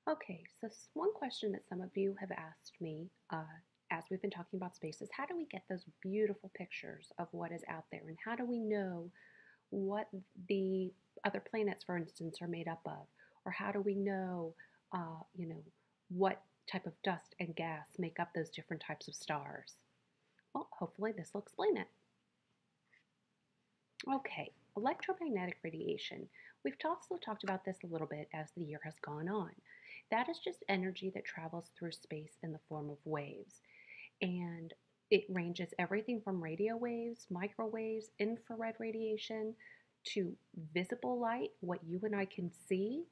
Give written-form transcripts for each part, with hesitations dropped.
Okay, so one question that some of you have asked me as we've been talking about space is how do we get those beautiful pictures of what is out there, and how do we know what the other planets, for instance, are made up of, or how do we know, what type of dust and gas make up those different types of stars? Well, hopefully this will explain it. Okay, electromagnetic radiation. We've also talked about this a little bit as the year has gone on. That is just energy that travels through space in the form of waves. And it ranges everything from radio waves, microwaves, infrared radiation, to visible light, what you and I can see,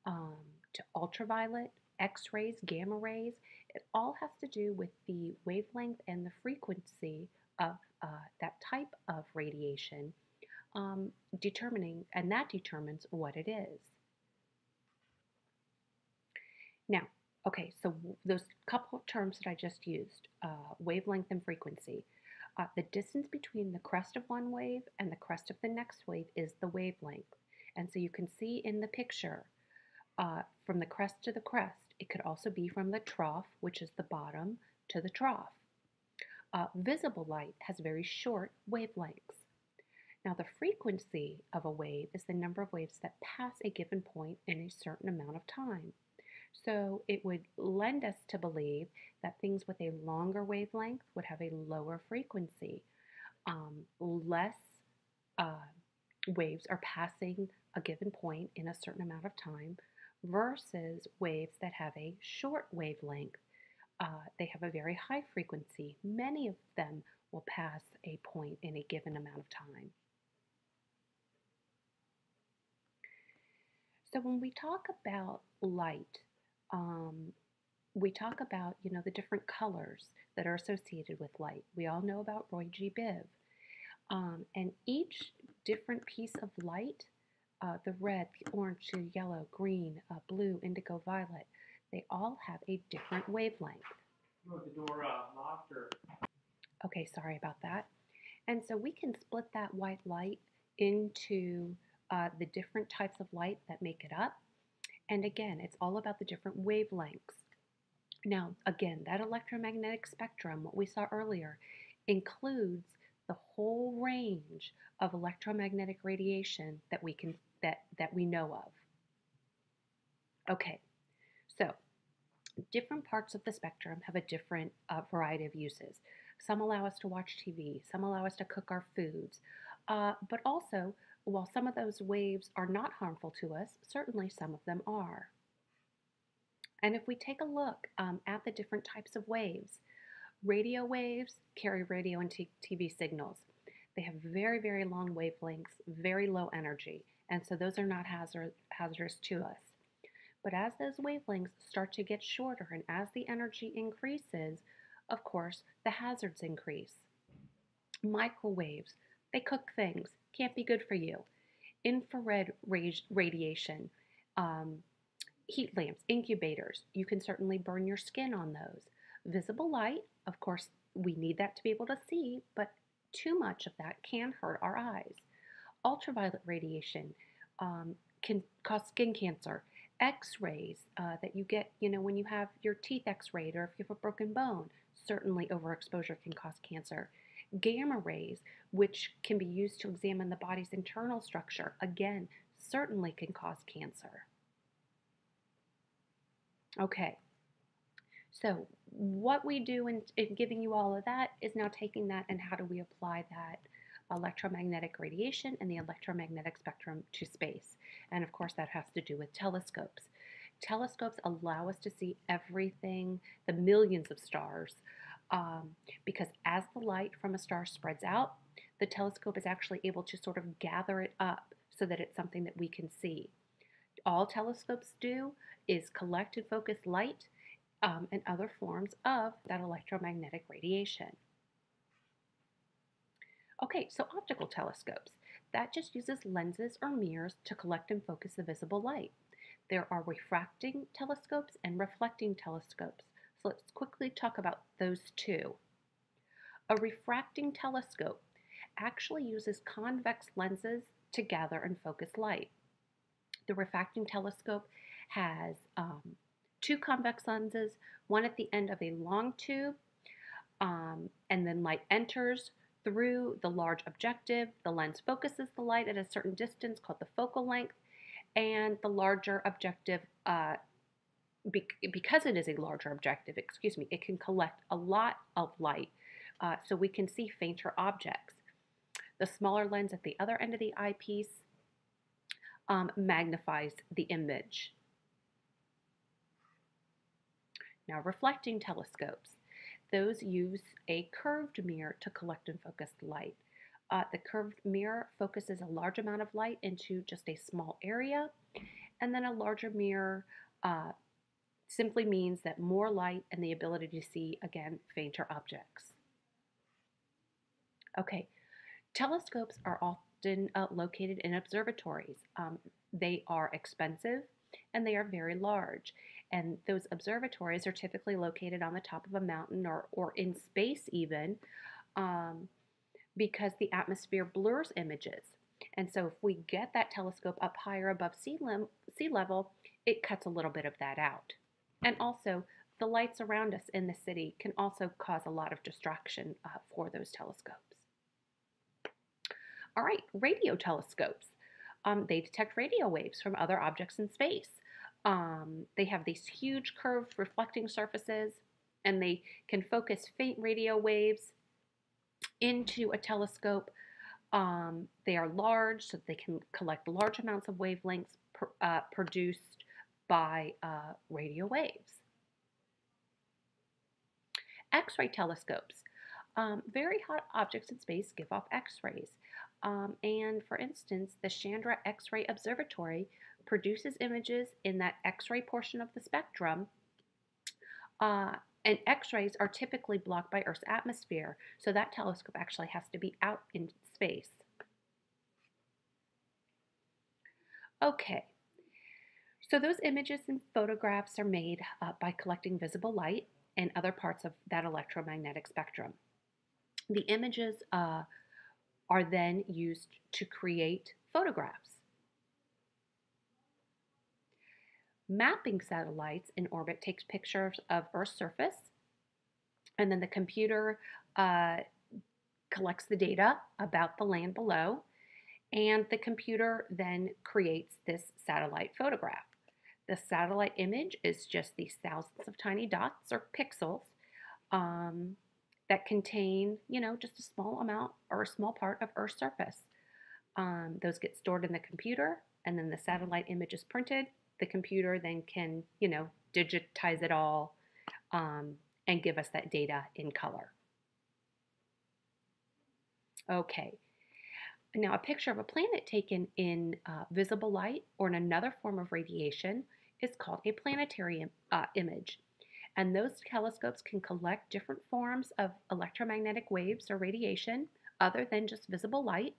um, to ultraviolet, X rays, gamma rays. It all has to do with the wavelength and the frequency of that type of radiation and that determines what it is. Now, okay, so those couple of terms that I just used, wavelength and frequency, the distance between the crest of one wave and the crest of the next wave is the wavelength. And so you can see in the picture, from the crest to the crest, it could also be from the trough, which is the bottom, to the trough. Visible light has very short wavelengths. Now, the frequency of a wave is the number of waves that pass a given point in a certain amount of time. So it would lend us to believe that things with a longer wavelength would have a lower frequency. Less waves are passing a given point in a certain amount of time versus waves that have a short wavelength. They have a very high frequency. Many of them will pass a point in a given amount of time. So when we talk about light, we talk about, the different colors that are associated with light. We all know about Roy G. Biv. And each different piece of light, the red, the orange, the yellow, green, blue, indigo, violet, they all have a different wavelength. You want the door locked or? Okay, sorry about that. And so we can split that white light into the different types of light that make it up. And again, it's all about the different wavelengths. Now, again, that electromagnetic spectrum, what we saw earlier, includes the whole range of electromagnetic radiation that we know of. Okay, so different parts of the spectrum have a different variety of uses. Some allow us to watch TV, some allow us to cook our foods, but also, while some of those waves are not harmful to us, certainly some of them are. And if we take a look at the different types of waves, radio waves carry radio and TV signals. They have very, very long wavelengths, very low energy, and so those are not hazardous to us. But as those wavelengths start to get shorter and as the energy increases, of course, the hazards increase. Microwaves, they cook things, can't be good for you. Infrared radiation, heat lamps, incubators, you can certainly burn your skin on those. Visible light, of course, we need that to be able to see, but too much of that can hurt our eyes. Ultraviolet radiation can cause skin cancer. X-rays that you get, when you have your teeth x-rayed or if you have a broken bone, certainly overexposure can cause cancer. Gamma rays, which can be used to examine the body's internal structure, again, certainly can cause cancer. Okay, so what we do in giving you all of that is now taking that and how do we apply that electromagnetic radiation and the electromagnetic spectrum to space. And of course that has to do with telescopes. Telescopes allow us to see everything, the millions of stars, because as the light from a star spreads out, the telescope is actually able to sort of gather it up so that it's something that we can see. All telescopes do is collect and focus light and other forms of that electromagnetic radiation. Okay, so optical telescopes. That just uses lenses or mirrors to collect and focus the visible light. There are refracting telescopes and reflecting telescopes. So let's quickly talk about those two. A refracting telescope actually uses convex lenses to gather and focus light. The refracting telescope has two convex lenses, one at the end of a long tube, and then light enters through the large objective. The lens focuses the light at a certain distance called the focal length, and the larger objective, because it is a larger objective, it can collect a lot of light, so we can see fainter objects. The smaller lens at the other end of the eyepiece magnifies the image. Now, reflecting telescopes. Those use a curved mirror to collect and focus light. The curved mirror focuses a large amount of light into just a small area, and then a larger mirror simply means that more light and the ability to see, again, fainter objects. Okay, telescopes are often located in observatories. They are expensive and they are very large. And those observatories are typically located on the top of a mountain or in space even, because the atmosphere blurs images. And so if we get that telescope up higher above sea level, it cuts a little bit of that out. And also, the lights around us in the city can also cause a lot of distraction for those telescopes. All right, radio telescopes. They detect radio waves from other objects in space. They have these huge curved reflecting surfaces, and they can focus faint radio waves into a telescope. They are large, so they can collect large amounts of wavelengths produced by radio waves. X-ray telescopes. Very hot objects in space give off X-rays. And for instance, the Chandra X-ray Observatory produces images in that X-ray portion of the spectrum. And X-rays are typically blocked by Earth's atmosphere, so that telescope actually has to be out in space. Okay, so those images and photographs are made by collecting visible light and other parts of that electromagnetic spectrum. The images are then used to create photographs. Mapping satellites in orbit takes pictures of Earth's surface, and then the computer collects the data about the land below, and the computer then creates this satellite photograph. The satellite image is just these thousands of tiny dots or pixels that contain, just a small amount or a small part of Earth's surface. Those get stored in the computer, and then the satellite image is printed. The computer then can, digitize it all and give us that data in color. Okay. Now, a picture of a planet taken in visible light or in another form of radiation is called a planetary image. And those telescopes can collect different forms of electromagnetic waves or radiation other than just visible light.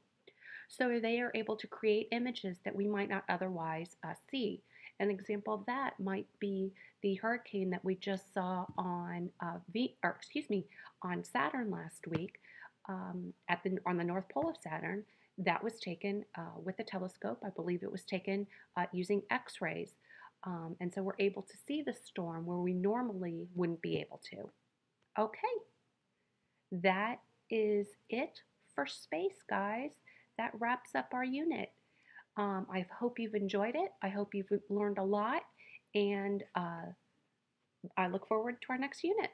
So they are able to create images that we might not otherwise see. An example of that might be the hurricane that we just saw on on Saturn last week, on the North Pole of Saturn. That was taken with a telescope. I believe it was taken using X-rays. And so we're able to see the storm where we normally wouldn't be able to. Okay, that is it for space, guys. That wraps up our unit. I hope you've enjoyed it. I hope you've learned a lot, and I look forward to our next unit.